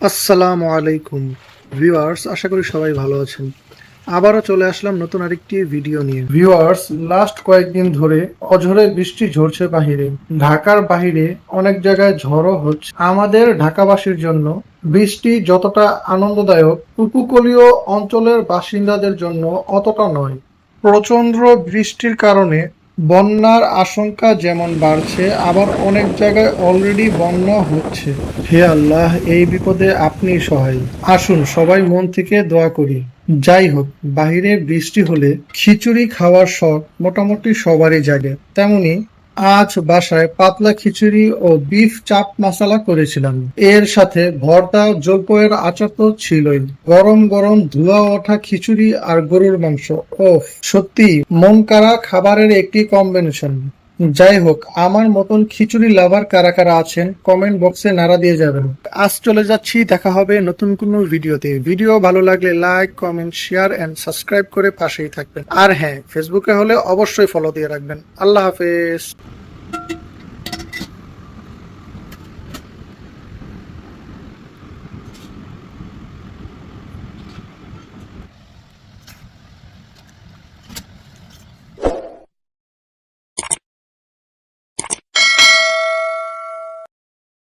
আসসালামু আলাইকুম ভিউয়ার্স, আশা করি সবাই ভালো আছেন। আবারও চলে আসলাম নতুন আরেকটি ভিডিও নিয়ে। ভিউয়ার্স, লাস্ট কয়েকদিন ধরে অঝরে বৃষ্টি ঝরছে বাহিরে। ঢাকার বাহিরে অনেক জায়গায় ঝড়ও হচ্ছে। আমাদের ঢাকাবাসীর জন্য বৃষ্টি যতটা আনন্দদায়ক, উপকূলীয় অঞ্চলের বাসিন্দাদের জন্য অতটা নয়। প্রচণ্ড বৃষ্টির কারণে বন্যার আশঙ্কা যেমন বাড়ছে, আবার অনেক জায়গায় অলরেডি বন্যা হচ্ছে। হে আল্লাহ, এই বিপদে আপনি সহায়। আসুন সবাই মন থেকে দোয়া করি। যাই হোক, বাহিরে বৃষ্টি হলে খিচুড়ি খাওয়ার শখ মোটামুটি সবারই জাগে। তেমনি আজ বাসায় পাতলা খিচুড়ি ও বিফ চাপ মশলা করেছিলাম। এর সাথে ভর্তা, জলপাইয়ের আচার তো ছিলই। গরম গরম ধোয়া ওঠা খিচুড়ি আর গরুর মাংস, ওহ সত্যি মন কাড়া খাবারের একটি কম্বিনেশন। যাই হোক, আমার মতন খিচুড়ি লাভার কারা কারা আছেন কমেন্ট বক্সে নাড়া দিয়ে যাবেন। আজ চলে যাচ্ছি, দেখা হবে নতুন কোনো ভিডিওতে। ভিডিও ভালো লাগলে like, comment, share and subscribe করে পাশেই থাকবেন। আর হ্যাঁ, ফেসবুকে হলে অবশ্যই ফলো দিয়ে রাখবেন। আল্লাহ হাফেজ।